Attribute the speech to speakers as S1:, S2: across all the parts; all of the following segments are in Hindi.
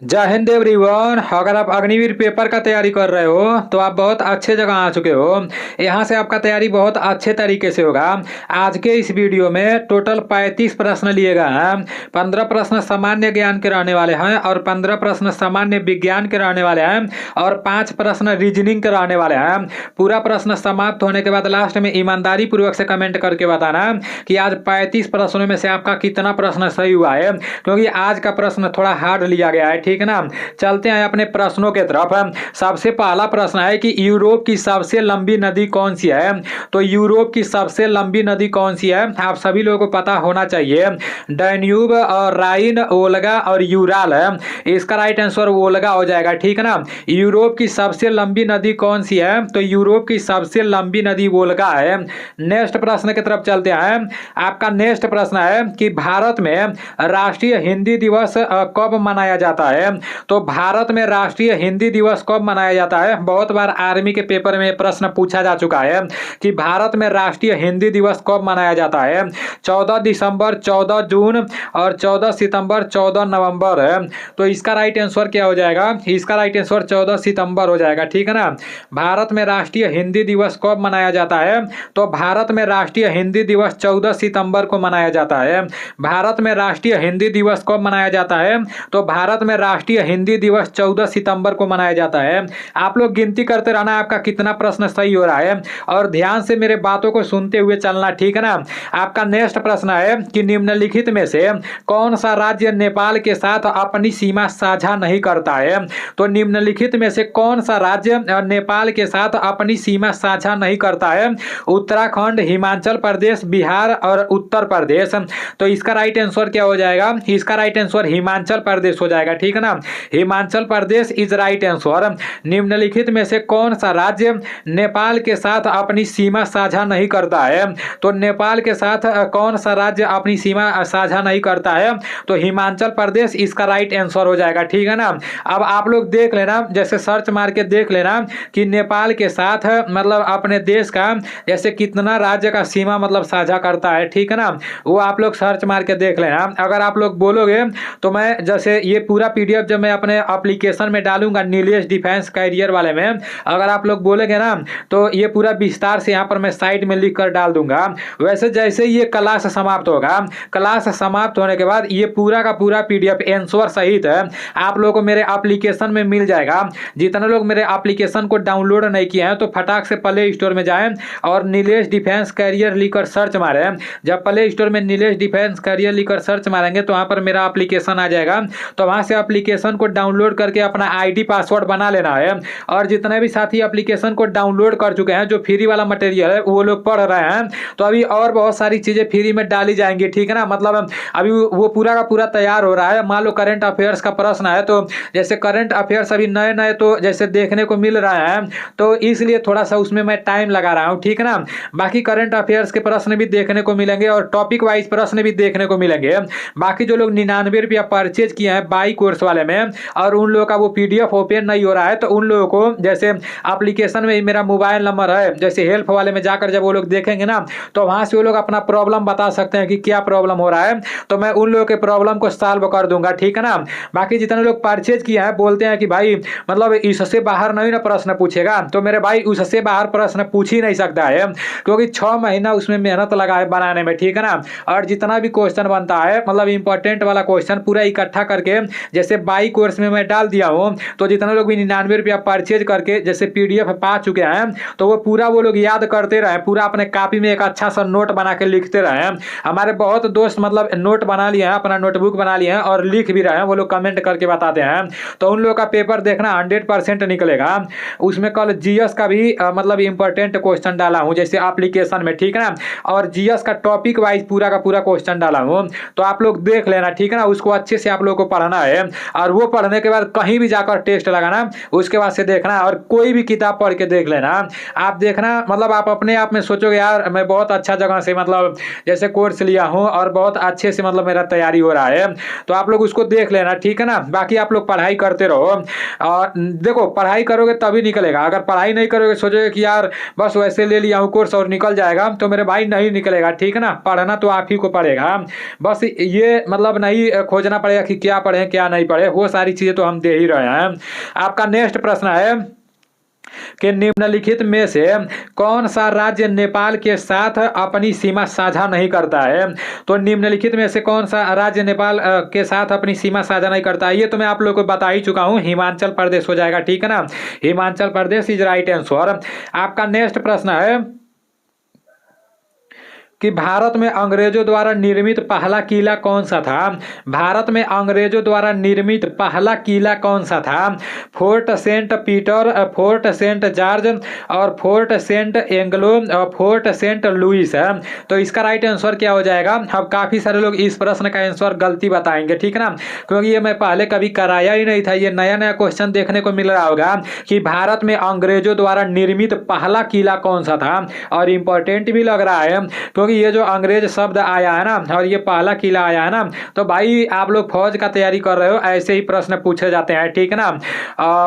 S1: जय हिंद एवरीवन। अगर आप अग्निवीर पेपर का तैयारी कर रहे हो तो आप बहुत अच्छे जगह आ चुके हो। यहाँ से आपका तैयारी बहुत अच्छे तरीके से होगा। आज के इस वीडियो में टोटल 35 प्रश्न लिए गए हैं। 15 प्रश्न सामान्य ज्ञान के रहने वाले हैं और 15 प्रश्न सामान्य विज्ञान के रहने वाले हैं और 5 प्रश्न रीजनिंग के रहने वाले हैं। पूरा प्रश्न समाप्त होने के बाद लास्ट में ईमानदारी पूर्वक से कमेंट करके बताना कि आज 35 प्रश्नों में से आपका कितना प्रश्न सही हुआ है, क्योंकि आज का प्रश्न थोड़ा हार्ड लिया गया है। ठीक है ना। चलते हैं अपने प्रश्नों के तरफ। सबसे पहला प्रश्न है कि यूरोप की सबसे लंबी नदी कौन सी है। तो यूरोप की सबसे लंबी नदी कौन सी है, आप सभी लोगों को पता होना चाहिए। डैन्यूब और राइन, ओल्गा और यूराल है। इसका राइट आंसर ओल्गा हो जाएगा। ठीक है ना। यूरोप की सबसे लंबी नदी कौन सी है, तो यूरोप की सबसे लंबी नदी ओल्गा है। नेक्स्ट प्रश्न की तरफ चलते हैं। आपका नेक्स्ट प्रश्न है कि भारत में राष्ट्रीय हिंदी दिवस कब मनाया जाता है। तो भारत में राष्ट्रीय हिंदी दिवस कब मनाया जाता है। बहुत बार आर्मी के पेपर में प्रश्न पूछा जा चुका है कि भारत में राष्ट्रीय हिंदी दिवस कब मनाया जाता है। 14 दिसंबर, 14 जून और 14 सितंबर, 14 नवंबर है। तो इसका राइट आंसर क्या हो जाएगा, इसका राइट आंसर 14 सितंबर हो जाएगा। ठीक है ना। भारत में राष्ट्रीय हिंदी दिवस कब मनाया जाता है, तो भारत में राष्ट्रीय हिंदी दिवस 14 सितंबर को मनाया जाता है। भारत में राष्ट्रीय हिंदी दिवस कब मनाया जाता है, तो भारत में राष्ट्रीय हिंदी दिवस 14 सितंबर को मनाया जाता है। आप लोग गिनती करते रहना आपका कितना प्रश्न सही हो रहा है और ध्यान से मेरे बातों को सुनते हुए चलना। ठीक है ना। आपका नेक्स्ट प्रश्न है कि निम्नलिखित में से कौन सा राज्य नेपाल के साथ अपनी सीमा साझा नहीं करता है। तो निम्नलिखित में से कौन सा राज्य नेपाल के साथ अपनी सीमा साझा नहीं करता है। उत्तराखंड, हिमाचल प्रदेश, बिहार और उत्तर प्रदेश। तो इसका राइट आंसर क्या हो जाएगा, इसका राइट आंसर हिमाचल प्रदेश हो जाएगा। ठीक है ना। Himachal Pradesh is right answer. निम्नलिखित में से कौन सा राज्य नेपाल के साथ अपनी सीमा साझा नहीं करता है। तो नेपाल के साथ कौन सा राज्य अपनी सीमा साझा नहीं करता है, तो हिमाचल प्रदेश इसका राइट आंसर हो जाएगा। ठीक है ना। अब आप लोग देख लेना, जैसे सर्च मार के देख लेना कि नेपाल के साथ मतलब अपने देश का जैसे कितना राज्य का सीमा मतलब साझा करता है। ठीक है ना। वो आप लोग सर्च मार के देख लेना। अगर आप लोग बोलोगे तो मैं जैसे ये पूरा पीडीएफ जब मैं अपने एप्लीकेशन में डालूंगा नीलेश डिफेंस कैरियर वाले में, अगर आप लोग बोलेंगे ना तो ये पूरा विस्तार से यहाँ पर मैं साइड में लिख कर डाल दूंगा। वैसे जैसे ये क्लास समाप्त होगा, क्लास समाप्त होने के बाद ये पूरा का पूरा पीडीएफ आंसर सहित है आप लोगों को मेरे एप्लीकेशन में मिल जाएगा। जितने लोग मेरे एप्लीकेशन को डाउनलोड नहीं किए हैं तो फटाक से प्ले स्टोर में जाएं और नीलेश डिफेंस कैरियर लिखकर सर्च मारें। जब प्ले स्टोर में नीलेश डिफेंस कैरियर लिखकर सर्च मारेंगे तो वहाँ पर मेरा एप्लीकेशन आ जाएगा। तो वहाँ से एप्लीकेशन को डाउनलोड करके अपना आईडी पासवर्ड बना लेना है। और जितने भी साथी एप्लीकेशन को डाउनलोड कर चुके हैं, जो फ्री वाला मटेरियल है वो लोग पढ़ रहे हैं, तो अभी और बहुत सारी चीज़ें फ्री में डाली जाएंगी। ठीक है ना। मतलब अभी वो पूरा का पूरा तैयार हो रहा है। मान लो करंट अफेयर्स का प्रश्न है तो जैसे करंट अफेयर्स अभी नए नए तो जैसे देखने को मिल रहा है, तो इसलिए थोड़ा सा उसमें मैं टाइम लगा रहा हूँ। ठीक है ना। बाकी करंट अफेयर्स के प्रश्न भी देखने को मिलेंगे और टॉपिक वाइज प्रश्न भी देखने को मिलेंगे। बाकी जो लोग 99 रुपया परचेज किए हैं बाई कोर्स वाले में और उन लोगों का वो पीडीएफ ओपन नहीं हो रहा है, तो उन लोगों को जैसे एप्लीकेशन में मेरा मोबाइल नंबर है, जैसे हेल्प वाले में जाकर जब वो लोग देखेंगे ना तो वहां से वो लोग अपना प्रॉब्लम बता सकते हैं कि क्या प्रॉब्लम हो रहा है, तो मैं उन लोगों के प्रॉब्लम को सॉल्व कर दूंगा। ठीक है ना। बाकी जितने लोग परचेज किए हैं बोलते हैं कि भाई मतलब इससे बाहर नहीं ना प्रश्न पूछेगा, तो मेरे भाई उससे बाहर प्रश्न पूछ ही नहीं सकता है, क्योंकि 6 महीना उसमें मेहनत लगा है बनाने में। ठीक है ना। और जितना भी क्वेश्चन बनता है मतलब इंपॉर्टेंट वाला क्वेश्चन पूरा इकट्ठा करके जैसे बाई कोर्स में मैं डाल दिया हूँ, तो जितने लोग भी 99 रुपया परचेज करके जैसे पीडीएफ पा चुके हैं तो वो पूरा वो लोग याद करते रहे, पूरा अपने कॉपी में एक अच्छा सा नोट बना के लिखते रहे। हमारे बहुत दोस्त मतलब नोट बना लिए हैं, अपना नोटबुक बना लिए हैं और लिख भी रहे हैं, वो लोग कमेंट करके बताते हैं। तो उन लोग का पेपर देखना 100% निकलेगा। उसमें कल जीएस का भी मतलब इंपॉर्टेंट क्वेश्चन डाला हूँ जैसे एप्लीकेशन में। ठीक है ना। और जीएस का टॉपिक वाइज पूरा का पूरा क्वेश्चन डाला हूँ, तो आप लोग देख लेना। ठीक है ना। उसको अच्छे से आप लोग को पढ़ना है और वो पढ़ने के बाद कहीं भी जाकर टेस्ट लगाना, उसके बाद से देखना और कोई भी किताब पढ़ के देख लेना। आप देखना मतलब आप अपने आप में सोचोगे यार मैं बहुत अच्छा जगह से मतलब जैसे कोर्स लिया हूँ और बहुत अच्छे से मतलब मेरा तैयारी हो रहा है, तो आप लोग उसको देख लेना। ठीक है ना। बाकी आप लोग पढ़ाई करते रहो और देखो पढ़ाई करोगे तभी निकलेगा। अगर पढ़ाई नहीं करोगे सोचोगे कि यार बस वैसे ले लिया हूँ कोर्स और निकल जाएगा, तो मेरे भाई नहीं निकलेगा। ठीक है ना। पढ़ना तो आप ही को पड़ेगा। बस ये मतलब नहीं खोजना पड़ेगा कि क्या पढ़ें क्या नहीं पड़े, वो सारी चीजें तो हम दे ही रहे हैं। आपका नेक्स्ट प्रश्न है कि निम्नलिखित में से कौन सा राज्य नेपाल के साथ अपनी सीमा साझा नहीं करता है? तो निम्नलिखित में से कौन सा राज्य नेपाल के साथ अपनी सीमा साझा नहीं करता है? ये तो मैं आप लोगों को बता ही चुका हूं, हिमाचल प्रदेश हो जाएगा, ठीक है ना। Himachal Pradesh is right answer. आपका नेक्स्ट प्रश्न है कि भारत में अंग्रेजों द्वारा निर्मित पहला किला कौन सा था? भारत में अंग्रेजों द्वारा निर्मित पहला किला कौन सा था? Fort Saint Peter, Fort Saint George और फोर्ट सेंट एंग्लो और फोर्ट सेंट लुइस है। तो इसका राइट आंसर क्या हो जाएगा? अब काफी सारे लोग इस प्रश्न का आंसर गलती बताएंगे, ठीक है ना, क्योंकि ये मैं पहले कभी कराया ही नहीं था। ये नया नया क्वेश्चन देखने को मिल रहा होगा कि भारत में अंग्रेजों द्वारा निर्मित पहला किला कौन सा था, और इंपॉर्टेंट भी लग रहा है क्योंकि ये जो अंग्रेज शब्द आया है ना और ये पहला किला आया है ना, तो भाई आप लोग फौज का तैयारी कर रहे हो, ऐसे ही प्रश्न पूछे जाते हैं, ठीक है ना।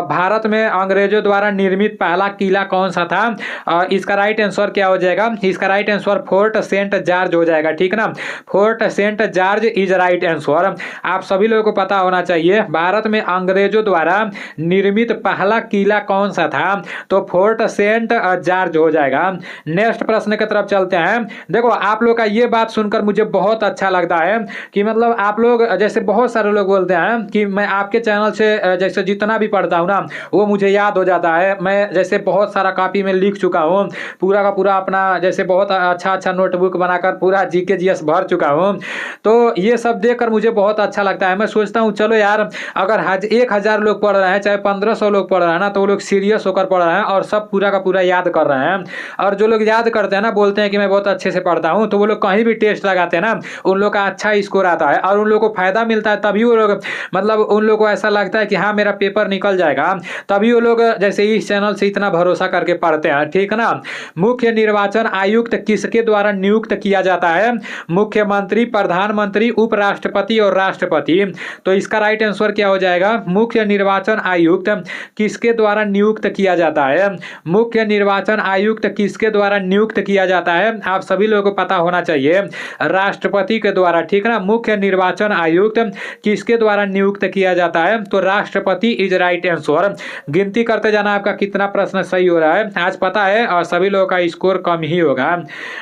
S1: भारत में अंग्रेजों द्वारा निर्मित पहला किला कौन सा था? इसका राइट आंसर क्या हो जाएगा? इसका right answer Fort Saint George हो जाएगा, ठीक है ना। Fort Saint George is right answer. आप सभी लोगों को पता होना चाहिए भारत में अंग्रेजों द्वारा निर्मित पहला किला कौन सा था, तो फोर्ट सेंट जॉर्ज हो जाएगा। नेक्स्ट प्रश्न की तरफ चलते हैं। देखो आप लोग का ये बात सुनकर मुझे बहुत अच्छा लगता है कि मतलब आप लोग, जैसे बहुत सारे लोग बोलते हैं कि मैं आपके चैनल से जैसे जितना भी पढ़ता हूँ ना वो मुझे याद हो जाता है। मैं जैसे बहुत सारा कॉपी में लिख चुका हूँ, पूरा का पूरा अपना जैसे बहुत अच्छा अच्छा नोटबुक बनाकर पूरा जीके जीएस भर चुका हूँ। तो ये सब देखकर मुझे बहुत अच्छा लगता है। मैं सोचता हूँ चलो यार, अगर 1000 लोग पढ़ रहे हैं, चाहे 1500 लोग पढ़ रहे हैं ना, तो वो लोग सीरियस होकर पढ़ रहे हैं और सब पूरा का पूरा याद कर रहे हैं। और जो लोग याद करते हैं ना, बोलते हैं कि मैं बहुत अच्छे से पढ़ता हूँ, तो वो लोग कहीं भी टेस्ट लगाते हैं ना, उन लोग का अच्छा स्कोर आता है और उन लोग को फायदा मिलता है। तभी वो लोग, मतलब उन लोग को ऐसा लगता है कि हाँ मेरा पेपर निकल जाएगा, तभी वो लोग जैसे इस चैनल से इतना भरोसा करके पढ़ते हैं, ठीक है ना। मुख्य निर्वाचन आयुक्त किसके द्वारा नियुक्त किया जाता है? मुख्यमंत्री, प्रधानमंत्री, उपराष्ट्रपति और राष्ट्रपति। तो इसका राइट आंसर क्या हो जाएगा? मुख्य निर्वाचन आयुक्त किसके द्वारा नियुक्त किया जाता है? मुख्य निर्वाचन आयुक्त किसके द्वारा नियुक्त किया जाता है? आप सभी लोगों को पता होना चाहिए, राष्ट्रपति के द्वारा, ठीक है ना। मुख्य निर्वाचन आयुक्त किसके द्वारा नियुक्त किया जाता है? तो राष्ट्रपति इज राइट आंसर। गिनती करते जाना आपका कितना प्रश्न सही हो रहा है। आज पता है और सभी लोगों का स्कोर कम ही होगा।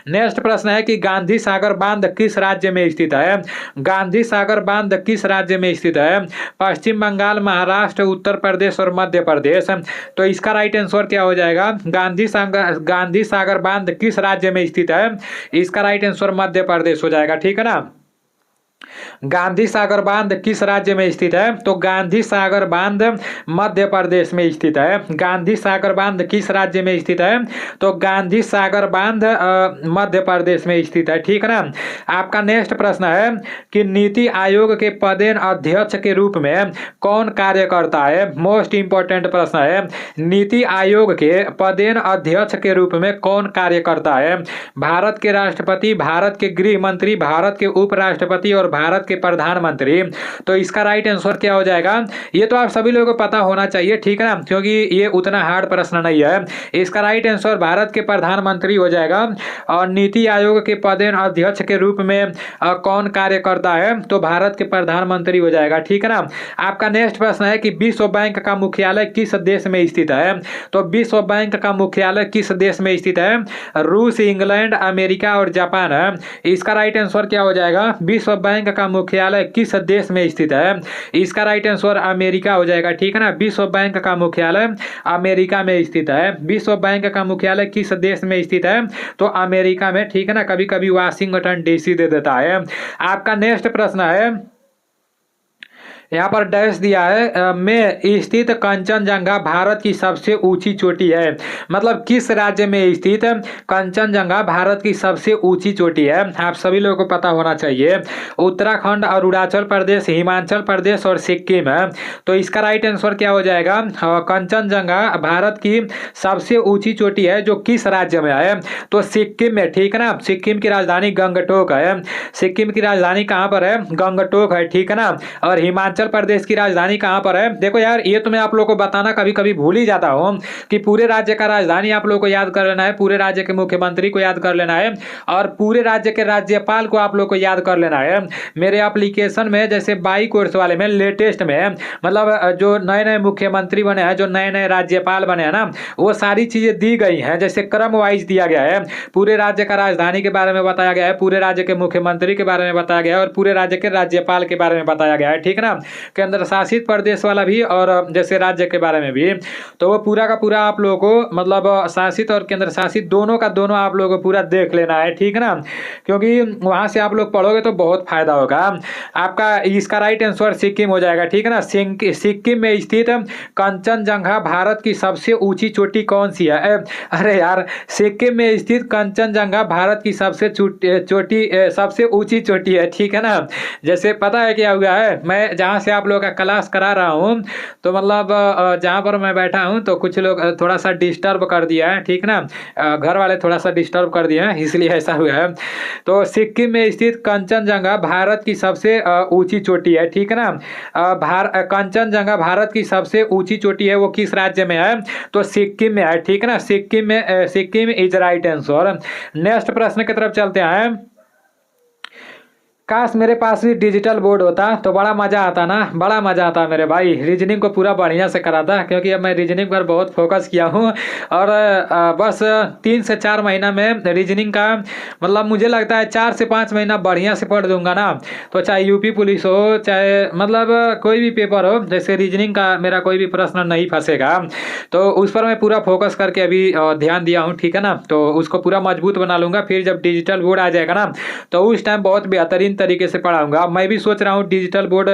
S1: नेक्स्ट प्रश्न है कि गांधी सागर बांध किस राज्य में स्थित है? गांधी सागर बांध किस राज्य में स्थित है? पश्चिम बंगाल, महाराष्ट्र, उत्तर प्रदेश और मध्य प्रदेश। तो इसका राइट आंसर क्या हो जाएगा? गांधी सागर बांध किस राज्य में स्थित है? इसका राइट आंसर मध्य प्रदेश हो जाएगा, ठीक है ना। गांधी सागर बांध किस राज्य में स्थित है? तो गांधी सागर बांध मध्य प्रदेश में स्थित है। गांधी सागर बांध किस राज्य में स्थित है? तो गांधी सागर बांध मध्य प्रदेश में स्थित है, ठीक है ना। आपका नेक्स्ट प्रश्न है कि नीति आयोग के पदेन अध्यक्ष के रूप में कौन कार्य करता है? मोस्ट इंपोर्टेंट प्रश्न है। नीति आयोग के पदेन अध्यक्ष के रूप में कौन कार्य करता है? भारत के राष्ट्रपति, भारत के गृह मंत्री, भारत के उपराष्ट्रपति और भारत के प्रधानमंत्री। तो इसका राइट आंसर क्या हो जाएगा? ये तो आप सभी लोगों को पता होना चाहिए, ठीक है ना, क्योंकि ये उतना हार्ड प्रश्न नहीं है। इसका राइट आंसर भारत के प्रधानमंत्री हो जाएगा। और नीति आयोग के पदेन अध्यक्ष के रूप में कौन कार्य करता है? तो भारत के प्रधानमंत्री हो जाएगा, ठीक है ना। आपका नेक्स्ट प्रश्न है कि विश्व बैंक का मुख्यालय किस देश में स्थित है? तो विश्व बैंक का मुख्यालय किस देश में स्थित है? रूस, इंग्लैंड, अमेरिका और जापान है। इसका राइट आंसर क्या हो जाएगा? विश्व बैंक का मुख्यालय किस देश में स्थित है? इसका राइट आंसर अमेरिका हो जाएगा, ठीक है ना। विश्व बैंक का मुख्यालय अमेरिका में स्थित है। विश्व बैंक का मुख्यालय किस देश में स्थित है? तो अमेरिका में, ठीक है ना। कभी कभी वाशिंगटन डीसी दे देता है। आपका नेक्स्ट प्रश्न है, यहाँ पर डैश दिया है में स्थित कंचनजंगा भारत की सबसे ऊंची चोटी है। मतलब किस राज्य में स्थित कंचनजंगा भारत की सबसे ऊंची चोटी है? आप सभी लोगों को पता होना चाहिए। उत्तराखंड, अरुणाचल प्रदेश, हिमाचल प्रदेश और सिक्किम है। तो इसका राइट आंसर क्या हो जाएगा? कंचनजंगा भारत की सबसे ऊंची चोटी है जो किस राज्य में है? तो सिक्किम में, ठीक है ना। सिक्किम की राजधानी गंगटोक है। सिक्किम की राजधानी कहाँ पर है? गंगटोक है, ठीक है ना। और हिमाचल हिमाचल प्रदेश की राजधानी कहाँ पर है? देखो यार, ये तो मैं आप लोगों को बताना कभी कभी भूल ही जाता हूँ कि पूरे राज्य का राजधानी आप लोगों को याद कर लेना है, पूरे राज्य के मुख्यमंत्री को याद कर लेना है और पूरे राज्य के राज्यपाल को आप लोग को याद कर लेना है। मेरे एप्लीकेशन में जैसे 22 कोर्स वाले में लेटेस्ट में मतलब जो नए नए मुख्यमंत्री बने हैं, जो नए नए राज्यपाल बने हैं ना, वो सारी चीजें दी गई हैं। जैसे क्रम वाइज दिया गया है, पूरे राज्य का राजधानी के बारे में बताया गया है, पूरे राज्य के मुख्यमंत्री के बारे में बताया गया है और पूरे राज्य के राज्यपाल के बारे में बताया गया है, ठीक है ना। केंद्र शासित प्रदेश वाला भी और जैसे राज्य के बारे में भी, तो वो पूरा का पूरा आप लोगों को मतलब शासित और केंद्र शासित दोनों का दोनों आप लोगों को पूरा देख लेना है, ठीक है ना, क्योंकि वहां से आप लोग पढ़ोगे तो बहुत फायदा होगा आपका। इसका राइट आंसर सिक्किम हो जाएगा, ठीक है ना। सिक्किम में स्थित कंचनजंगा भारत की सबसे ऊंची चोटी कौन सी है? अरे यार, सिक्किम में स्थित कंचनजंगा भारत की सबसे सबसे ऊंची चोटी है, ठीक है ना। जैसे पता है क्या हुआ है, मैं जहाँ से आप लोगों का क्लास करा रहा हूँ तो मतलब जहाँ पर मैं बैठा हूँ तो कुछ लोग थोड़ा सा डिस्टर्ब कर दिया है, ठीक ना, घर वाले थोड़ा सा डिस्टर्ब कर दिए हैं, इसलिए ऐसा हुआ है। तो सिक्किम में स्थित कंचनजंगा भारत की सबसे ऊंची चोटी है, ठीक है ना। कंचनजंगा भारत की सबसे ऊंची चोटी है, वो किस राज्य में है? तो सिक्किम में है, ठीक है ना। Sikkim is right answer. Next प्रश्न की तरफ चलते हैं। काश मेरे पास भी डिजिटल बोर्ड होता तो बड़ा मजा आता ना, बड़ा मजा आता मेरे भाई। रीजनिंग को पूरा बढ़िया से कराता, क्योंकि अब मैं रीजनिंग पर बहुत फोकस किया हूँ और बस 3 से 4 महीना में रीजनिंग का मतलब मुझे लगता है 4 से 5 महीना बढ़िया से पढ़ दूंगा ना, तो चाहे यूपी पुलिस हो, चाहे मतलब कोई भी पेपर हो, जैसे रीजनिंग का मेरा कोई भी प्रश्न नहीं फंसेगा। तो उस पर मैं पूरा फोकस करके अभी ध्यान दिया हूँ, ठीक है ना। तो उसको पूरा मजबूत बना लूंगा, फिर जब डिजिटल बोर्ड आ जाएगा ना तो उस टाइम बहुत बेहतरीन तरीके से पढ़ाऊंगा। मैं भी सोच रहा हूँ डिजिटल बोर्ड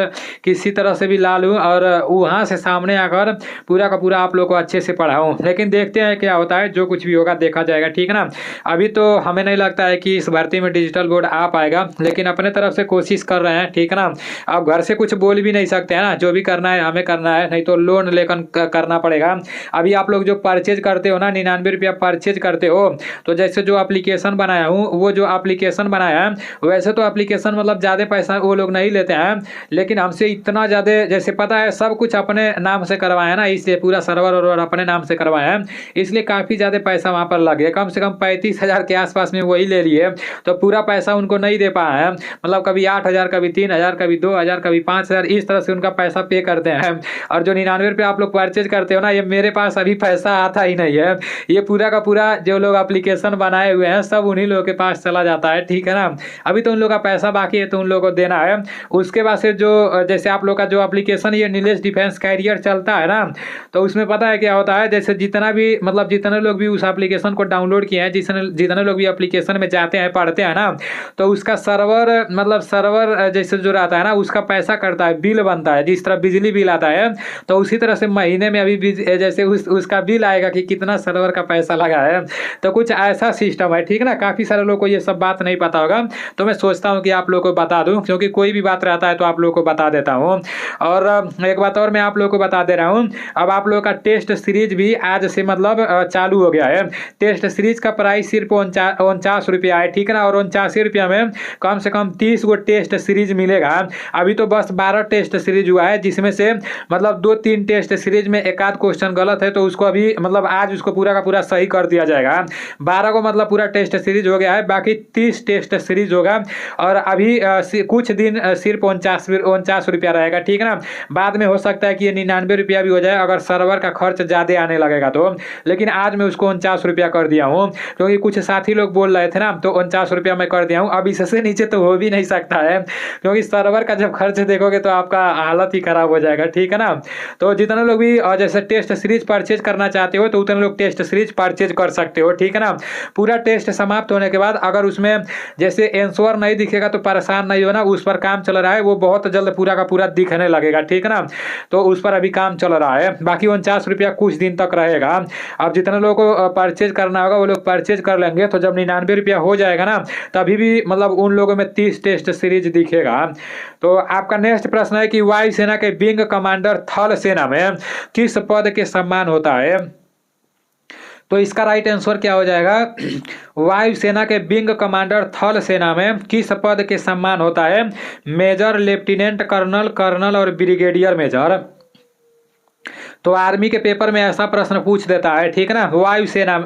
S1: किसी तरह से भी ला लूँ और वहाँ से सामने आकर पूरा का पूरा आप लोग को अच्छे से पढ़ाऊँ, लेकिन देखते हैं क्या होता है, जो कुछ भी होगा देखा जाएगा, ठीक है ना। अभी तो हमें नहीं लगता है कि इस भर्ती में डिजिटल बोर्ड आ पाएगा, लेकिन अपने तरफ से कोशिश कर रहे हैं, ठीक है ना। अब घर से कुछ बोल भी नहीं सकते हैं ना, जो भी करना है हमें करना है, नहीं तो लोन लेकर करना पड़ेगा। अभी आप लोग जो परचेज करते हो ना, 99 रुपया परचेज करते हो, तो जैसे जो एप्लीकेशन बनाया हूँ, वो जो एप्लीकेशन बनाया है वैसे तो एप्लीकेशन मतलब ज़्यादा पैसा वो लोग नहीं लेते हैं, लेकिन हमसे इतना ज़्यादा जैसे पता है सब कुछ अपने नाम से करवाया ना, इसलिए पूरा सर्वर और अपने नाम से करवाया है, इसलिए काफ़ी ज़्यादा पैसा वहाँ पर लगे। कम से कम 35,000 के आसपास में वही ले लिए, तो पूरा पैसा उनको नहीं दे पाया है। मतलब कभी 8,000, कभी 3,000, कभी 2,000, कभी 5,000, इस तरह से उनका पैसा पे करते हैं। और जो 99 रुपये आप लोग परचेज करते हो ना, ये मेरे पास अभी पैसा आता ही नहीं है, ये पूरा का पूरा जो लोग एप्लीकेशन बनाए हुए हैं सब उन्हीं लोगों के पास चला जाता है, ठीक है ना। अभी तो उन लोग का पैसा बाकी है तो उन लोगों को देना है। उसके बाद से जो जैसे आप लोग का जो एप्लीकेशन ये नीलेश डिफेंस कैरियर चलता है ना, तो उसमें पता है क्या होता है, जैसे जितना भी मतलब जितने लोग भी उस एप्लीकेशन को डाउनलोड किए हैं, जितने लोग भी एप्लीकेशन में जाते हैं पढ़ते हैं ना, तो उसका सर्वर मतलब सर्वर जैसे जो रहता है ना उसका पैसा कटता है, बिल बनता है। जिस तरह बिजली बिल आता है तो उसी तरह से महीने में अभी जैसे उसका बिल आएगा कि कितना सर्वर का पैसा लगा है, तो कुछ ऐसा सिस्टम है, ठीक है ना। काफ़ी सारे लोग को ये सब बात नहीं पता होगा, तो मैं सोचता हूँ कि आप लोग को बता दूं, क्योंकि कोई भी बात रहता है तो आप लोग को बता देता हूँ। और एक बात और मैं आप लोग को बता दे रहा हूँ, अब आप लोग का टेस्ट सीरीज भी आज से मतलब चालू हो गया है। टेस्ट सीरीज का प्राइस सिर्फ 49 रुपया है, ठीक है ना, और 89 रुपया में कम से कम 30 गो टेस्ट सीरीज मिलेगा। अभी तो बस 12 टेस्ट सीरीज हुआ है, जिसमें से मतलब 2-3 टेस्ट सीरीज में एक आध क्वेश्चन गलत है, तो उसको अभी मतलब आज उसको पूरा का पूरा सही कर दिया जाएगा। 12 को मतलब पूरा टेस्ट सीरीज हो गया है, बाकी 30 टेस्ट सीरीज होगा और अभी कुछ दिन सिर्फ 49 रुपया रहेगा, ठीक है ना। बाद में हो सकता है कि ये 99 रुपया भी हो जाए अगर सर्वर का खर्च ज़्यादा आने लगेगा तो, लेकिन आज मैं उसको 49 रुपया कर दिया हूँ, क्योंकि कुछ साथी लोग बोल रहे थे ना, तो 49 रुपया मैं कर दिया हूँ। अब इससे नीचे तो हो भी नहीं सकता है, क्योंकि सर्वर का जब खर्च देखोगे तो आपका हालत ही खराब हो जाएगा, ठीक है ना। तो जितने लोग भी जैसे टेस्ट सीरीज परचेज करना चाहते हो तो उतने लोग टेस्ट सीरीज परचेज कर सकते हो, ठीक है ना। पूरा टेस्ट समाप्त होने के बाद अगर उसमें जैसे आंसर नहीं दिखेगा तो परेशान नहीं होना, उस पर काम चल रहा है, वो बहुत जल्द पूरा का पूरा दिखने लगेगा, ठीक है ना। तो उस पर अभी काम चल रहा है, बाकी 49 रुपया कुछ दिन तक रहेगा। अब जितने लोगों को परचेज करना होगा वो लोग परचेज कर लेंगे, तो जब 99 रुपया हो जाएगा ना तभी भी मतलब उन लोगों में 30 टेस्ट सीरीज दिखेगा। तो आपका नेक्स्ट प्रश्न है कि वायुसेना के विंग कमांडर थल सेना में किस पद के सम्मान होता है? तो इसका राइट आंसर क्या हो जाएगा? वायुसेना के विंग कमांडर थल सेना में किस पद के सम्मान होता है? मेजर, लेफ्टिनेंट कर्नल, कर्नल और ब्रिगेडियर मेजर। तो आर्मी के पेपर में ऐसा प्रश्न पूछ देता है, ठीक है ना।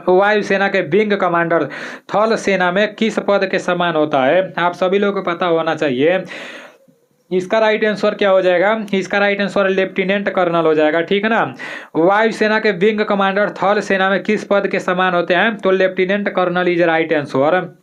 S1: वायुसेना के विंग कमांडर थल सेना में किस पद के समान होता है? आप सभी लोगों को पता होना चाहिए। इसका राइट आंसर क्या हो जाएगा? इसका राइट आंसर लेफ्टिनेंट कर्नल हो जाएगा, ठीक है ना। वायुसेना के विंग कमांडर थल सेना में किस पद के समान होते हैं? तो lieutenant colonel is right answer.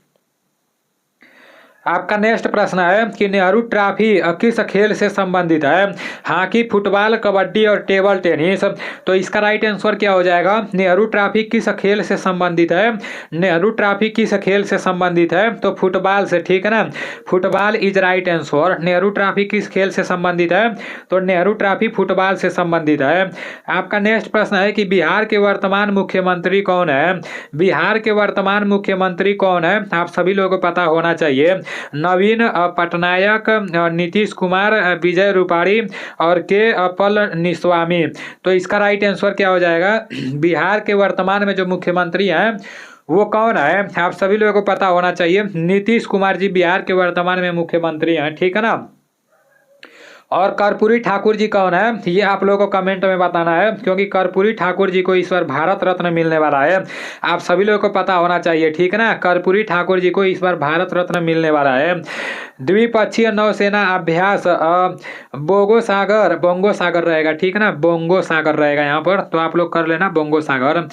S1: आपका नेक्स्ट प्रश्न है कि नेहरू ट्रॉफी किस खेल से संबंधित है? हॉकी, फुटबॉल, कबड्डी और टेबल टेनिस। तो इसका राइट आंसर क्या हो जाएगा? नेहरू ट्रॉफी किस खेल से संबंधित है? नेहरू ट्रॉफी किस खेल से संबंधित है? तो फुटबॉल से, ठीक है ना। Football is right answer. Nehru trophy किस खेल से संबंधित है? तो नेहरू ट्रॉफी फुटबॉल से संबंधित है। आपका नेक्स्ट प्रश्न है कि बिहार के वर्तमान मुख्यमंत्री कौन है? बिहार के वर्तमान मुख्यमंत्री कौन है? आप सभी लोगों को पता होना चाहिए। नवीन पटनायक, नीतीश कुमार, विजय रूपाणी और के पलनीस्वामी। तो इसका राइट आंसर क्या हो जाएगा? बिहार के वर्तमान में जो मुख्यमंत्री हैं वो कौन है? आप सभी लोगों को पता होना चाहिए। नीतीश कुमार जी बिहार के वर्तमान में मुख्यमंत्री हैं, ठीक है ना। और कर्पूरी ठाकुर जी कौन है? ये आप लोगों को कमेंट में बताना है, क्योंकि कर्पूरी ठाकुर जी को इस बार भारत रत्न मिलने वाला है। आप सभी लोगों को पता होना चाहिए, ठीक है ना। कर्पूरी ठाकुर जी को इस बार भारत रत्न मिलने वाला है। द्विपक्षीय नौसेना अभ्यास बोंगो सागर रहेगा, ठीक है ना। बोंगो सागर रहेगा यहाँ पर, तो आप लोग कर लेना बोंगो सागर।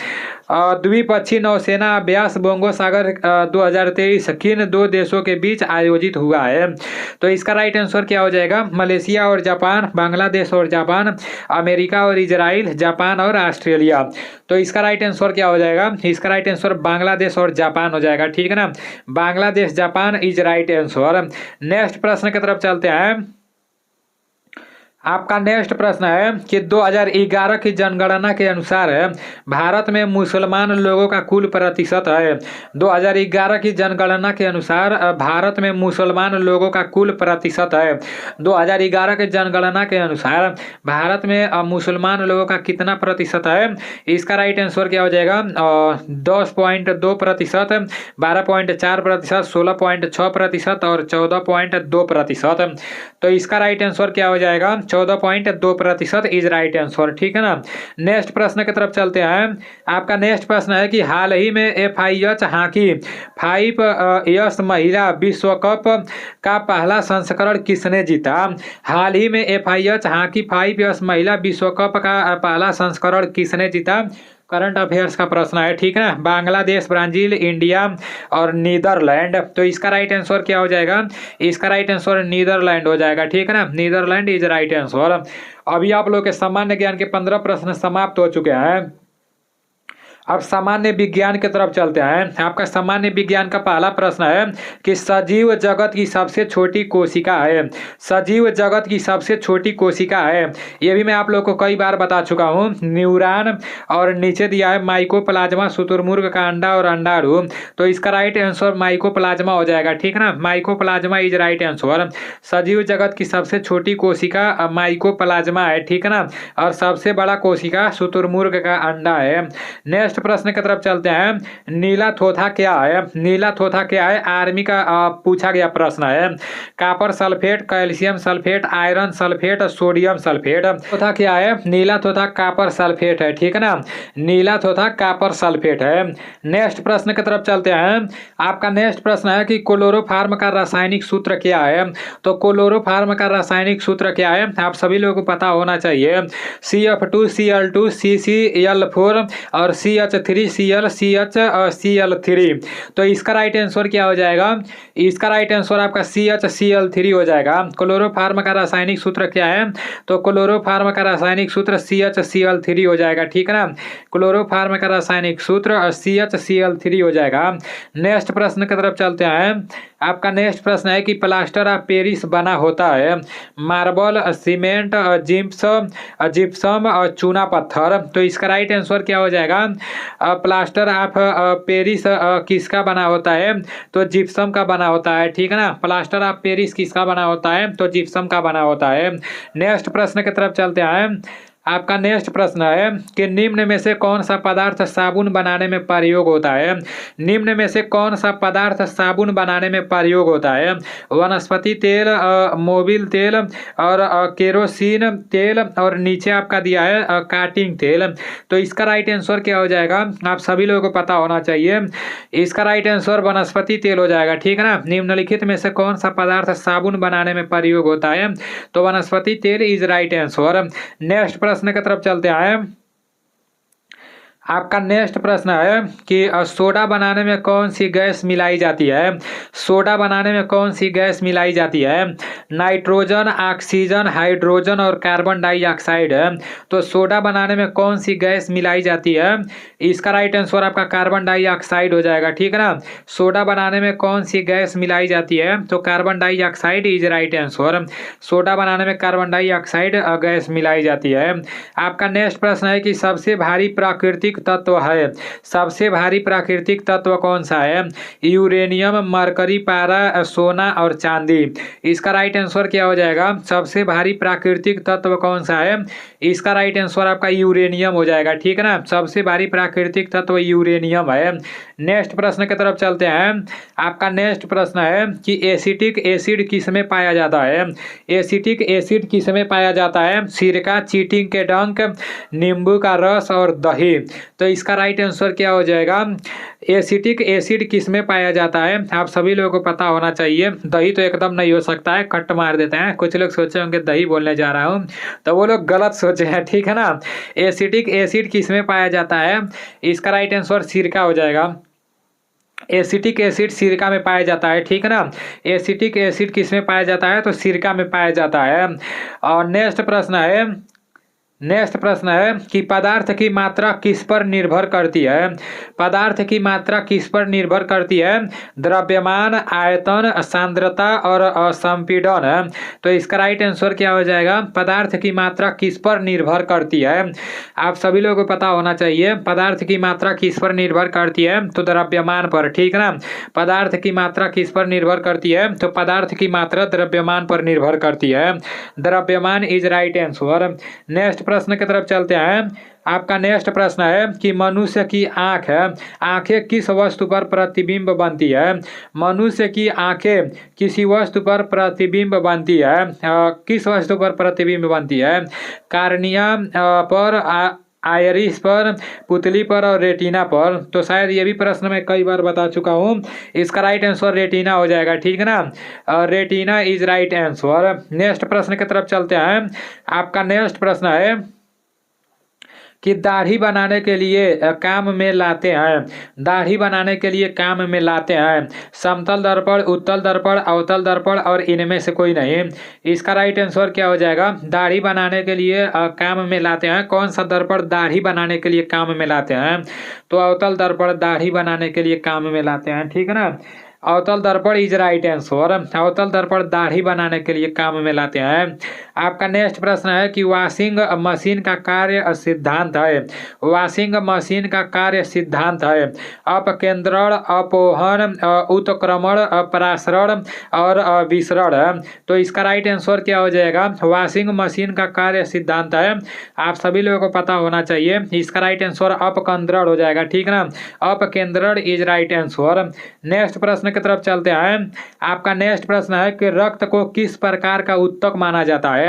S1: द्विपक्षीय नौसेना अभ्यास बोंगो सागर 2023 किन दो देशों के बीच आयोजित हुआ है? तो इसका राइट आंसर क्या हो जाएगा? मलेशिया और जापान, बांग्लादेश और जापान, अमेरिका और इजराइल, जापान और ऑस्ट्रेलिया। तो इसका राइट आंसर क्या हो जाएगा? इसका राइट आंसर बांग्लादेश और जापान हो जाएगा, ठीक है ना। Bangladesh, Japan is right answer. Next प्रश्न की तरफ चलते हैं। आपका नेक्स्ट प्रश्न है कि 2011 की जनगणना के अनुसार भारत में मुसलमान लोगों का कुल प्रतिशत है। 2011 की जनगणना के अनुसार भारत में मुसलमान लोगों का कुल प्रतिशत है। 2011 के जनगणना के अनुसार भारत में मुसलमान लोगों का कितना प्रतिशत है? इसका राइट आंसर क्या हो जाएगा? 10.2%, 12.4%, 16.6% और 14.2%। तो इसका राइट आंसर क्या हो जाएगा? 14.2% इज राइट आंसर, ठीक है ना। नेक्स्ट प्रश्न की तरफ चलते हैं। आपका नेक्स्ट प्रश्न है कि हाल ही में FIH हॉकी 5 महिला विश्व कप का पहला संस्करण किसने जीता? हाल ही में FIH हॉकी 5 महिला विश्व कप का पहला संस्करण किसने जीता? करंट अफेयर्स का प्रश्न है, ठीक है ना। बांग्लादेश, ब्राजील, इंडिया और नीदरलैंड। तो इसका राइट आंसर क्या हो जाएगा? इसका राइट आंसर नीदरलैंड हो जाएगा, ठीक है ना। Netherland is right answer. अभी आप लोग के सामान्य ज्ञान के 15 प्रश्न समाप्त हो चुके हैं। अब सामान्य विज्ञान की तरफ चलते हैं। आपका सामान्य विज्ञान का पहला प्रश्न है कि सजीव जगत की सबसे छोटी कोशिका है। सजीव जगत की सबसे छोटी कोशिका है, ये भी मैं आप लोग को कई बार बता चुका हूँ। न्यूरॉन और नीचे दिया है माइकोप्लाज्मा, शुतुरमुर्ग का अंडा और अंडाणु। तो इसका राइट आंसर माइकोप्लाज्मा हो जाएगा, ठीक है ना। Mycoplasma is right answer. सजीव जगत की सबसे छोटी कोशिका माइकोप्लाज्मा है, ठीक है ना। और सबसे बड़ा कोशिका शुतुरमुर्ग का अंडा है। नेक्स्ट प्रश्न की तरफ चलते हैं। नीला थोथा क्या है? नीला थोथा क्या है? आर्मी का पूछा गया प्रश्न है। Copper sulphate, calcium sulphate, iron sulphate, sodium sulphate. थोथा क्या है? नीला थोथा कॉपर सल्फेट है, ठीक है ना। नीला थोथा कॉपर सल्फेट है। नेक्स्ट प्रश्न की तरफ चलते हैं। आपका नेक्स्ट प्रश्न है कि क्लोरोफार्म का रासायनिक सूत्र क्या है? तो क्लोरोफार्म का रासायनिक सूत्र क्या है? आप सभी लोगों को पता होना चाहिए। CF2 Cl2 CCl4 और CH3 CL3। तो इसका राइट आंसर क्या हो जाएगा? इसका राइट आंसर आपका CHCl3 हो जाएगा। क्लोरोफार्म का रासायनिक सूत्र क्या है? तो क्लोरोफार्म का रासायनिक सूत्र CHCl3 हो जाएगा, ठीक है ना। क्लोरोफार्म का रासायनिक सूत्र CHCl3 हो जाएगा। नेक्स्ट प्रश्न की तरफ चलते हैं। आपका नेक्स्ट प्रश्न है कि प्लास्टर ऑफ पेरिस बना होता है मार्बल, सीमेंट, जिप्सम और चूना पत्थर। तो इसका राइट आंसर क्या हो जाएगा? प्लास्टर ऑफ पेरिस किसका बना होता है? तो जिप्सम का बना होता है, ठीक है ना। प्लास्टर ऑफ पेरिस किसका बना होता है? तो जिप्सम का बना होता है। नेक्स्ट प्रश्न की तरफ चलते हैं। आपका नेक्स्ट प्रश्न है कि निम्न में से कौन सा पदार्थ साबुन बनाने में प्रयोग होता है। निम्न में से कौन सा पदार्थ साबुन बनाने में प्रयोग होता है। वनस्पति तेल, मोबिल तेल और केरोसिन तेल, और नीचे आपका दिया है काटिंग तेल। तो इसका राइट आंसर क्या हो जाएगा, आप सभी लोगों को पता होना चाहिए। इसका राइट आंसर वनस्पति तेल हो जाएगा, ठीक है ना। निम्नलिखित में से कौन सा पदार्थ साबुन बनाने में प्रयोग होता है, तो वनस्पति तेल इज राइट आंसर। नेक्स्ट प्रश्न की तरफ चलते हैं। आपका नेक्स्ट प्रश्न है कि सोडा बनाने में कौन सी गैस मिलाई जाती है। सोडा बनाने में कौन सी गैस मिलाई जाती है। नाइट्रोजन, ऑक्सीजन, हाइड्रोजन और कार्बन डाइऑक्साइड है। तो सोडा बनाने में कौन सी गैस मिलाई जाती है, इसका राइट आंसर आपका कार्बन डाइऑक्साइड हो जाएगा, ठीक है ना। सोडा बनाने में कौन सी गैस मिलाई जाती है, तो carbon dioxide is right answer. Soda बनाने में कार्बन डाइऑक्साइड गैस मिलाई जाती है। आपका नेक्स्ट प्रश्न है कि सबसे भारी प्राकृतिक तत्व है। सबसे भारी प्राकृतिक तत्व कौन सा है। यूरेनियम, मरकरी, पारा, सोना और चांदी। इसका राइट आंसर क्या हो जाएगा, सबसे भारी प्राकृतिक तत्व कौन सा है, इसका राइट आंसर आपका यूरेनियम हो जाएगा, ठीक है ना। सबसे भारी प्राकृतिक तत्व यूरेनियम है। नेक्स्ट प्रश्न की तरफ चलते हैं। आपका नेक्स्ट प्रश्न है कि एसिटिक एसिड किस में पाया जाता है। एसिटिक एसिड किस में पाया जाता है। सिरका, चीटिंग के डंक, नींबू का रस और दही। तो इसका राइट आंसर क्या हो जाएगा, एसिटिक एसिड किस में पाया जाता है, आप सभी लोगों को पता होना चाहिए। दही तो एकदम नहीं हो सकता है, कट मार देते हैं। कुछ लोग सोचे होंगे दही बोलने जा रहा हूँ, तो वो लोग गलत सोचे हैं, ठीक है ना। एसिटिक एसिड किस में पाया जाता है, इसका राइट आंसर सिरका हो जाएगा। एसिटिक एसिड सिरका में पाया जाता है, ठीक है ना। एसिटिक एसिड किस में पाया जाता है, तो सिरका में पाया जाता है। और नेक्स्ट प्रश्न है कि पदार्थ की मात्रा किस पर निर्भर करती है। पदार्थ की मात्रा किस पर निर्भर करती है। द्रव्यमान, आयतन, सांद्रता और संपीड़न। तो इसका राइट आंसर क्या हो जाएगा, पदार्थ की मात्रा किस पर निर्भर करती है। आप सभी लोगों को पता होना चाहिए पदार्थ की मात्रा किस पर निर्भर करती है, तो द्रव्यमान पर, ठीक है ना। पदार्थ की मात्रा किस पर निर्भर करती है, तो पदार्थ की मात्रा द्रव्यमान पर निर्भर करती है। द्रव्यमान इज राइट आंसर। नेक्स्ट प्रश्न की तरफ चलते हैं। आपका नेक्स्ट प्रश्न है कि मनुष्य की आंख है, आंखें किस वस्तु पर प्रतिबिंब बनती है। मनुष्य की आंखें किसी वस्तु पर प्रतिबिंब बनती है, किस वस्तु पर प्रतिबिंब बनती है। कार्निया पर, आयरिस पर, पुतली पर और रेटिना पर। तो शायद ये भी प्रश्न मैं कई बार बता चुका हूँ। इसका राइट आंसर रेटिना हो जाएगा, ठीक है ना। Retina is right answer. Next प्रश्न की तरफ चलते हैं। आपका नेक्स्ट प्रश्न है कि दाढ़ी बनाने के लिए काम में लाते हैं। दाढ़ी बनाने के लिए काम में लाते हैं समतल दर्पण, उत्तल दर्पण, अवतल दर्पण और इनमें से कोई नहीं। इसका राइट आंसर क्या हो जाएगा, दाढ़ी बनाने के लिए काम में लाते हैं। कौन सा दर्पण दाढ़ी बनाने के लिए काम में लाते हैं, तो अवतल दर्पण दाढ़ी बनाने के लिए काम में लाते हैं, ठीक है ना। अवतल दर्पण इज राइट आंसर। अवतल दर्पण दाढ़ी बनाने के लिए काम में लाते हैं। आपका नेक्स्ट प्रश्न है कि वॉशिंग मशीन का कार्य सिद्धांत है। वॉशिंग मशीन का कार्य सिद्धांत है अपकेंद्रण, अपोहन, उत्क्रमण, परासरण और विसरण। तो इसका राइट आंसर क्या हो जाएगा, वॉशिंग मशीन का कार्य सिद्धांत है। आप सभी लोगों को पता होना चाहिए। इसका राइट आंसर अपकेंद्रण हो जाएगा, ठीक है ना। अपकेंद्रण इज राइट आंसर। नेक्स्ट प्रश्न की तरफ चलते हैं। आपका नेक्स्ट प्रश्न है कि रक्त को किस प्रकार का उत्तक माना जाता है।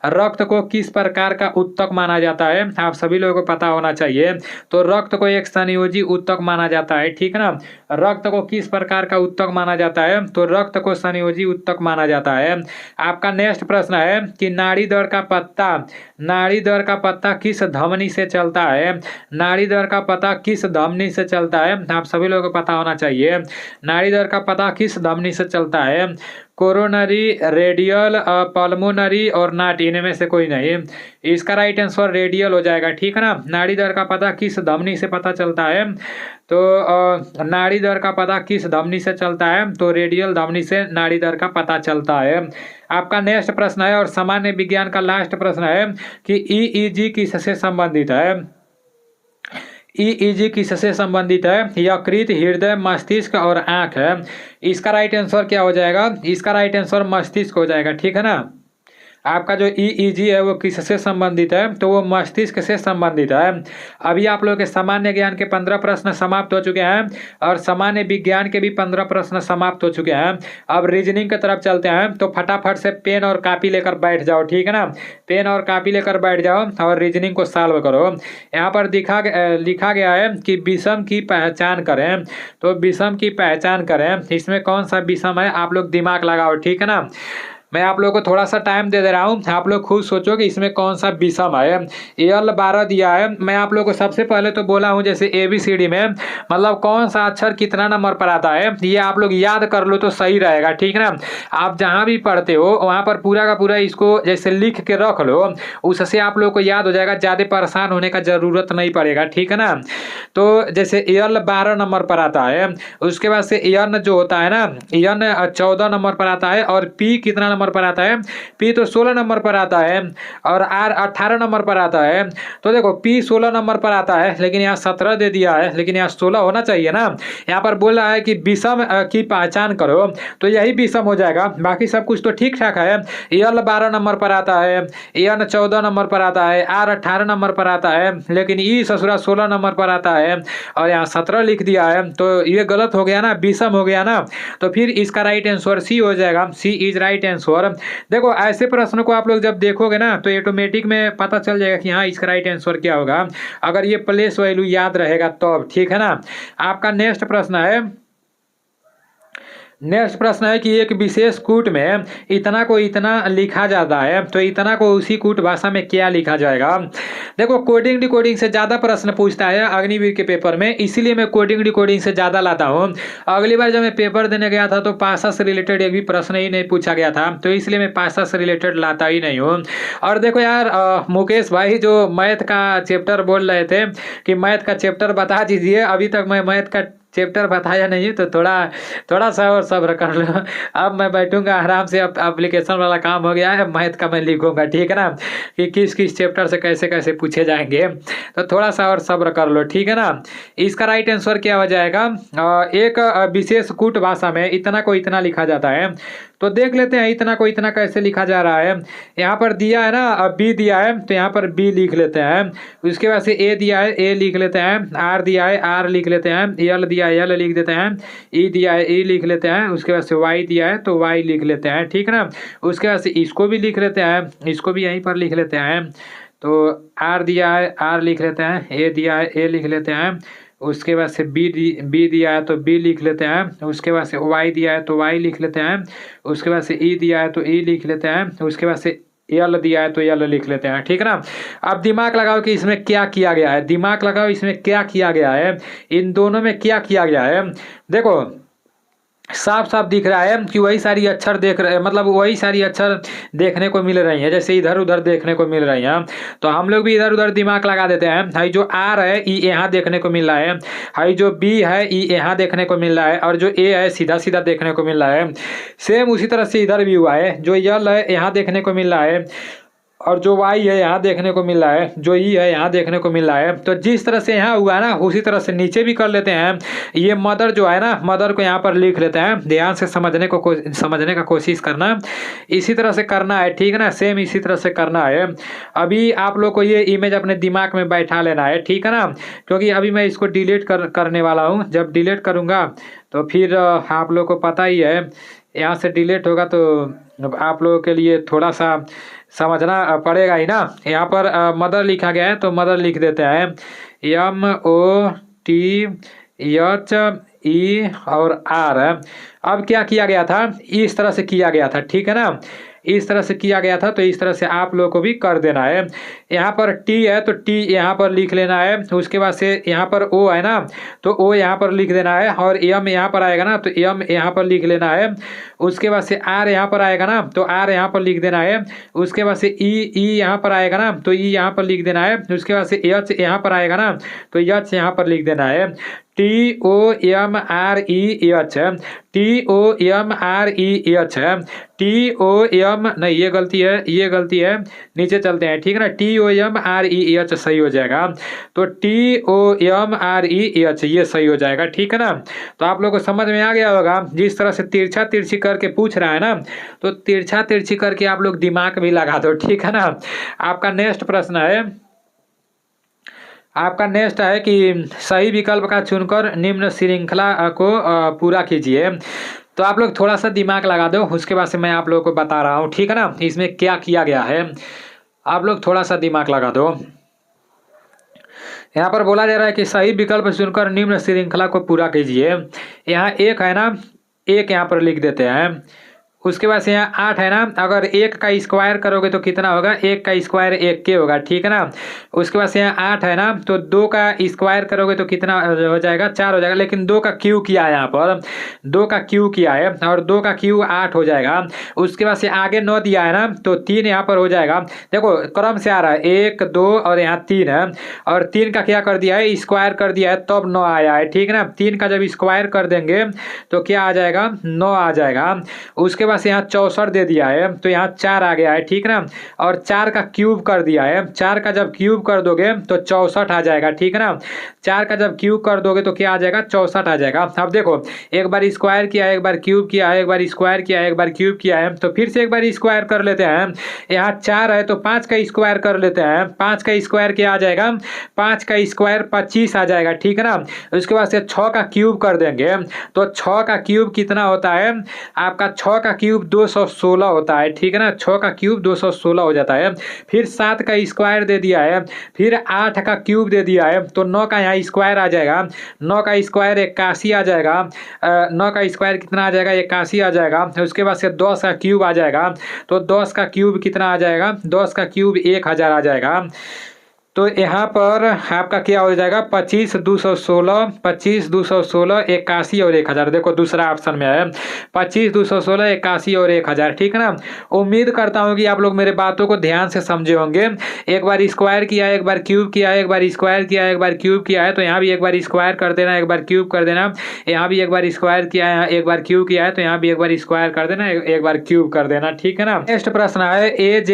S1: रक्त को किस प्रकार का उत्तक माना जाता है, आप सभी लोगों को पता होना चाहिए। तो रक्त को एक संयोजी उत्तक माना जाता है, ठीक है ना। रक्त को किस प्रकार का उत्तक माना जाता है, तो रक्त को संयोजी उत्तक माना जाता है। आपका नेक्स्ट प्रश्न है कि नाड़ी दर का पत्ता किस धमनी से चलता है। नाड़ी दर का पता किस धमनी से चलता है, आप सभी लोगों को पता होना चाहिए। नाड़ी दर का पता किस धमनी से चलता है। कोरोनरी, रेडियल, पल्मोनरी और नाट, इनमें से कोई नहीं। इसका राइट आंसर रेडियल हो जाएगा, ठीक है ना। नाड़ी दर का पता किस धमनी से पता चलता है, तो नाड़ी दर का पता किस धमनी से चलता है, तो रेडियल धमनी से नाड़ी दर का पता चलता है। आपका नेक्स्ट प्रश्न है और सामान्य विज्ञान का लास्ट प्रश्न है कि ईईजी किससे संबंधित है। ईईजी किससे संबंधित है, यकृत, हृदय, मस्तिष्क और आंख है। इसका राइट आंसर क्या हो जाएगा, इसका राइट आंसर मस्तिष्क हो जाएगा, ठीक है ना। आपका जो ईईजी है वो किससे संबंधित है, तो वो मस्तिष्क से संबंधित है। अभी आप लोग के सामान्य ज्ञान के 15 प्रश्न समाप्त हो चुके हैं और सामान्य विज्ञान के भी 15 प्रश्न समाप्त हो चुके हैं। अब रीजनिंग की तरफ चलते हैं, तो फटाफट से पेन और कापी लेकर बैठ जाओ, ठीक है ना। पेन और कापी लेकर बैठ जाओ और रीजनिंग को सॉल्व करो। यहाँ पर लिखा गया है कि विषम की पहचान करें, तो विषम की पहचान करें, इसमें कौन सा विषम है आप लोग दिमाग लगाओ, ठीक है ना। मैं आप लोगों को थोड़ा सा टाइम दे रहा हूँ, आप लोग खुद सोचो कि इसमें कौन सा विषम है। एल 12 दिया है। मैं आप लोगों को सबसे पहले तो बोला हूँ जैसे ABCD में मतलब कौन सा अक्षर कितना नंबर पर आता है, ये आप लोग याद कर लो तो सही रहेगा, ठीक है ना। आप जहाँ भी पढ़ते हो वहाँ पर पूरा का पूरा इसको जैसे लिख के रख लो, उससे आप लोग को याद हो जाएगा, ज़्यादा परेशान होने का जरूरत नहीं पड़ेगा, ठीक है ना। तो जैसे एल 12 नंबर पर आता है, उसके बाद से एन जो होता है ना, एन 14 नंबर पर आता है, और पी कितना नंबर पर आता है, पी तो 16 नंबर पर आता है, और आर 18 नंबर पर आता है। तो देखो पी 16 नंबर पर आता है, लेकिन यहाँ 17 दे दिया है, लेकिन यहाँ 16 होना चाहिए ना। यहाँ पर बोल रहा है कि विषम की पहचान करो, तो यही विषम हो जाएगा, बाकी सब कुछ तो ठीक ठाक है। एल 12 नंबर पर आता है, एन 14 नंबर पर आता है, आर 18 नंबर पर आता है, लेकिन ई ससुरा 16 नंबर पर आता है और यहाँ 17 लिख दिया है, तो ये गलत हो गया ना, विषम हो गया ना। तो फिर इसका राइट आंसर सी हो जाएगा, सी इज राइट आंसर। देखो ऐसे प्रश्न को आप लोग जब देखोगे ना तो ऑटोमेटिक में पता चल जाएगा कि हाँ इसका राइट आंसर क्या होगा, अगर ये प्लेस वैल्यू याद रहेगा तो, ठीक है ना। आपका नेक्स्ट प्रश्न है कि एक विशेष कूट में इतना को इतना लिखा जाता है, तो इतना को उसी कूट भाषा में क्या लिखा जाएगा। देखो कोडिंग डिकोडिंग से ज़्यादा प्रश्न पूछता है अग्निवीर के पेपर में, इसीलिए मैं कोडिंग डिकोडिंग से ज़्यादा लाता हूँ। अगली बार जब मैं पेपर देने गया था तो पासा से रिलेटेड एक भी प्रश्न ही नहीं पूछा गया था, तो इसलिए मैं पासा से रिलेटेड लाता ही नहीं हूँ। और देखो यार मुकेश भाई जो मैथ का चैप्टर बोल रहे थे कि मैथ का चैप्टर बता दीजिए, अभी तक मैं मैथ का चैप्टर बताया नहीं, तो थोड़ा सा और सब्र कर लो। अब मैं बैठूंगा आराम से, अब एप्लीकेशन वाला काम हो गया है, मैथ का मैं लिखूंगा, ठीक है ना, कि किस किस चैप्टर से कैसे कैसे पूछे जाएंगे, तो थोड़ा सा और सब्र कर लो, ठीक है ना। इसका राइट आंसर क्या हो जाएगा, एक विशेष कूट भाषा में इतना को इतना लिखा जाता है। तो देख लेते हैं इतना को इतना कैसे लिखा जा रहा है। यहाँ पर दिया है ना बी दिया है, तो यहाँ पर बी लिख लेते हैं। उसके बाद से ए दिया है, ए लिख लेते हैं। आर दिया है, आर लिख लेते हैं। एल दिया है, एल लिख देते हैं। ई दिया है, ई लिख लेते हैं। उसके बाद से वाई दिया है, तो वाई लिख लेते हैं, ठीक है ना। उसके बाद से इसको भी लिख लेते हैं, इसको भी यहीं पर लिख लेते हैं। तो आर दिया है, आर लिख लेते हैं। ए दिया है, ए लिख लेते हैं। उसके बाद से बी दिया है तो बी लिख लेते हैं। उसके बाद से वाई दिया है तो वाई लिख लेते हैं। उसके बाद से ई दिया है तो ई लिख लेते हैं। उसके बाद से एल दिया है तो एल लिख लेते हैं, ठीक है ना। अब दिमाग लगाओ कि इसमें क्या किया गया है, दिमाग लगाओ इसमें क्या किया गया है, इन दोनों में क्या किया गया है। देखो साफ साफ दिख रहा है कि वही सारी अक्षर वही सारी अक्षर देखने को मिल रही है, जैसे इधर उधर देखने को मिल रही हैं। तो हम लोग भी इधर उधर दिमाग लगा देते हैं। हाई जो आर है ई यहाँ देखने को मिल रहा है, हाई जो बी है ई यहाँ देखने को मिल रहा है, और जो ए है सीधा सीधा देखने को मिल रहा है। सेम उसी तरह से इधर भी हुआ है, जो यल है यहाँ देखने को मिल रहा है, और जो वाई है यहाँ देखने को मिल रहा है, जो ई है यहाँ देखने को मिल रहा है। तो जिस तरह से यहाँ हुआ है ना उसी तरह से नीचे भी कर लेते हैं। ये मदर जो है ना, मदर को यहाँ पर लिख लेते हैं। ध्यान से समझने का कोशिश करना, इसी तरह से करना है, ठीक है ना। सेम इसी तरह से करना है। अभी आप लोग को ये इमेज अपने दिमाग में बैठा लेना है, ठीक है ना, क्योंकि अभी मैं इसको डिलीट करने वाला हूँ। जब डिलीट करूँगा तो फिर आप लोग को पता ही है, यहाँ से डिलीट होगा तो आप लोगों के लिए थोड़ा सा समझना पड़ेगा ही ना। यहाँ पर मदर लिखा गया है तो मदर लिख देते हैं, MOTHE और R। अब क्या किया गया था, इस तरह से किया गया था, ठीक है ना, इस तरह से किया गया था। तो इस तरह से आप लोगों को भी कर देना है। यहाँ पर टी है तो टी यहाँ पर लिख लेना है। उसके बाद से यहाँ पर ओ है ना, तो ओ यहाँ पर लिख देना है, और एम यहाँ पर आएगा ना तो एम यहाँ पर लिख लेना है। उसके बाद से आर यहाँ पर आएगा ना तो आर यहाँ पर लिख देना है। उसके बाद से ई यहाँ पर आएगा ना तो ई यहाँ पर लिख देना है। उसके बाद से एच यहाँ पर आएगा ना तो एच यहाँ पर लिख देना है। TOMREH, TOMREH, TOM नहीं, ये गलती है, ये गलती है, नीचे चलते हैं, ठीक है ना। TOMREH सही हो जाएगा, तो TOMREH ये सही हो जाएगा, ठीक है ना। तो आप लोगों को समझ में आ गया होगा। जिस तरह से तिरछा तिरछी करके पूछ रहा है ना, तो तिरछा तिरछी करके आप लोग दिमाग भी लगा दो, ठीक है ना। आपका नेक्स्ट प्रश्न है, आपका नेक्स्ट है कि सही विकल्प का चुनकर निम्न श्रृंखला को पूरा कीजिए। तो आप लोग थोड़ा सा दिमाग लगा दो, उसके बाद से मैं आप लोगों को बता रहा हूँ, ठीक है ना, इसमें क्या किया गया है। आप लोग थोड़ा सा दिमाग लगा दो। यहाँ पर बोला जा रहा है कि सही विकल्प चुनकर निम्न श्रृंखला को पूरा कीजिए। यहाँ एक है ना, एक यहाँ पर लिख देते हैं। उसके बाद से यहाँ 8 है ना, अगर 1 का स्क्वायर करोगे तो कितना होगा, 1 का स्क्वायर 1 के होगा, ठीक है ना। उसके बाद से यहाँ 8 है ना, तो 2 का स्क्वायर करोगे तो कितना हो जाएगा, 4 हो जाएगा। लेकिन 2 का क्यू किया है, यहाँ पर 2 का क्यू किया है, और 2 का क्यू 8 हो जाएगा। उसके बाद से आगे 9 दिया है ना, तो 3 यहाँ पर हो जाएगा। देखो क्रम से आ रहा है, 1 2 और यहाँ 3 है, और 3 का क्या कर दिया है, स्क्वायर कर दिया है, तब 9 आया है, ठीक है ना। 3 का जब स्क्वायर कर देंगे तो क्या आ जाएगा, 9 आ जाएगा। उसके से यहाँ 64 दे दिया है, तो यहाँ 4 आ गया है, ठीक ना। और 4 का क्यूब कर दिया है, 4 का जब क्यूब कर दोगे तो 64 आ जाएगा, ठीक है ना। 4 का जब क्यूब कर दोगे तो क्या आ जाएगा, 64 आ जाएगा। अब देखो, एक बार स्क्वायर किया है, एक बार क्यूब किया है, एक बार स्क्वायर किया है, एक बार क्यूब किया है, तो फिर से एक बार स्क्वायर कर लेते हैं। यहाँ 4 है तो 5 का स्क्वायर कर लेते हैं। 5 का स्क्वायर क्या आ जाएगा, 5 का स्क्वायर 25 आ जाएगा, ठीक है ना। उसके बाद से 6 का क्यूब कर देंगे, तो 6 का क्यूब कितना होता है आपका, 6 का क्यूब 216 होता है, ठीक है ना। 6 का क्यूब 216 हो जाता है। फिर 7 का स्क्वायर दे दिया है, फिर 8 का क्यूब दे दिया है, तो 9 का यहाँ स्क्वायर आ जाएगा। 9 का स्क्वायर 81 आ जाएगा। 9 का स्क्वायर कितना आ जाएगा, 81 आ जाएगा। उसके बाद से 10 का क्यूब आ जाएगा, तो 10 का क्यूब कितना आ जाएगा, 10 का क्यूब 1000 आ जाएगा। तो यहाँ पर आपका क्या हो जाएगा, 25 216, 25 216 81 और 1000। देखो दूसरा ऑप्शन में है 25 216 81 और 1000, ठीक है ना। उम्मीद करता हूँ कि आप लोग मेरे बातों को ध्यान से समझे होंगे। एक बार स्क्वायर किया है, एक बार क्यूब किया है, एक बार स्क्वायर किया है, एक बार क्यूब किया है, तो यहाँ भी एक बार स्क्वायर कर देना, एक बार क्यूब कर देना। यहाँ भी एक बार स्क्वायर किया है, एक बार क्यूब किया है, तो यहाँ भी एक बार स्क्वायर कर देना, एक बार क्यूब कर देना, ठीक है ना। नेक्स्ट प्रश्न है AZ,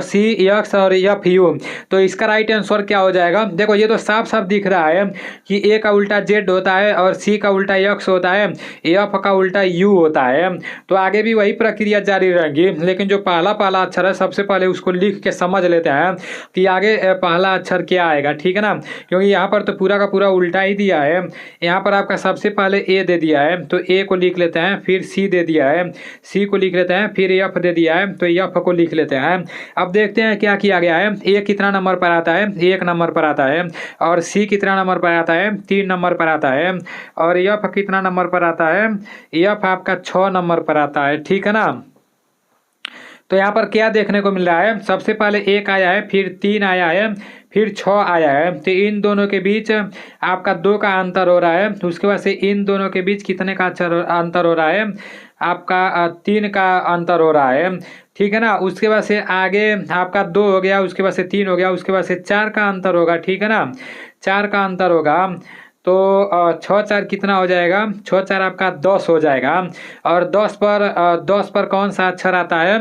S1: CX और FU। तो इसका राइट आंसर क्या हो जाएगा, देखो ये तो साफ साफ दिख रहा है कि ए का उल्टा जेड होता है और सी का उल्टा एक्स होता है, एफ का उल्टा यू होता है। तो आगे भी वही प्रक्रिया जारी रहेगी, लेकिन जो पहला पहला अक्षर है सबसे पहले उसको लिख के समझ लेते हैं कि आगे पहला अक्षर क्या आएगा, ठीक है ना। क्योंकि यहाँ पर तो पूरा का पूरा उल्टा ही दिया है। यहाँ पर आपका सबसे पहले ए दे दिया है, तो ए को लिख लेते हैं, फिर सी दे दिया है, सी को लिख लेते हैं, फिर एफ दे दिया है, तो एफ को लिख लेते हैं। अब देखते हैं क्या किया गया है। ए कितना नंबर पर आता है, 1 नंबर पर आता है, और सी कितना नंबर पर आता है, 3 नंबर पर आता है, और एफ कितना नंबर पर आता है, एफ आपका 6 नंबर पर आता है, ठीक है ना। तो यहाँ पर क्या देखने को मिल रहा है, सबसे पहले 1 आया है, फिर 3 आया है, फिर 6 आया है। तो इन दोनों के बीच आपका 2 का अंतर हो रहा है। उसके बाद से इन दोनों के बीच कितने का अंतर हो रहा है, आपका 3 का अंतर हो रहा है, ठीक है ना। उसके बाद से आगे आपका 2 हो गया, उसके बाद से 3 हो गया, उसके बाद से 4 का अंतर होगा, ठीक है ना, 4 का अंतर होगा। तो 6 4 कितना हो जाएगा, 6 4 आपका 10 हो जाएगा। और 10 पर कौन सा अक्षर आता है,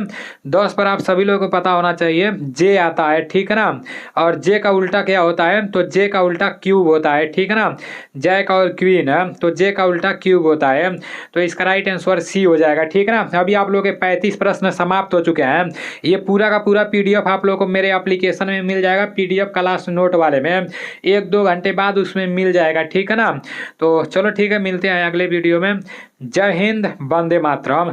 S1: 10 पर आप सभी लोगों को पता होना चाहिए, जे आता है, ठीक है ना। और जे का उल्टा क्या होता है, तो जे का उल्टा क्यूब होता है, ठीक है ना। जैक और क्वीन है, तो जे का उल्टा क्यूब होता है। तो इसका राइट आंसर सी हो जाएगा, ठीक है ना। अभी आप लोगों के 35 प्रश्न समाप्त हो चुके हैं। ये पूरा का पूरा PDF आप लोगों को मेरे एप्लीकेशन में मिल जाएगा, PDF क्लास नोट वाले में 1-2 घंटे बाद उसमें मिल जाएगा, ठीक है ना। तो चलो ठीक है, मिलते हैं अगले वीडियो में। जय हिंद, वंदे मातरम।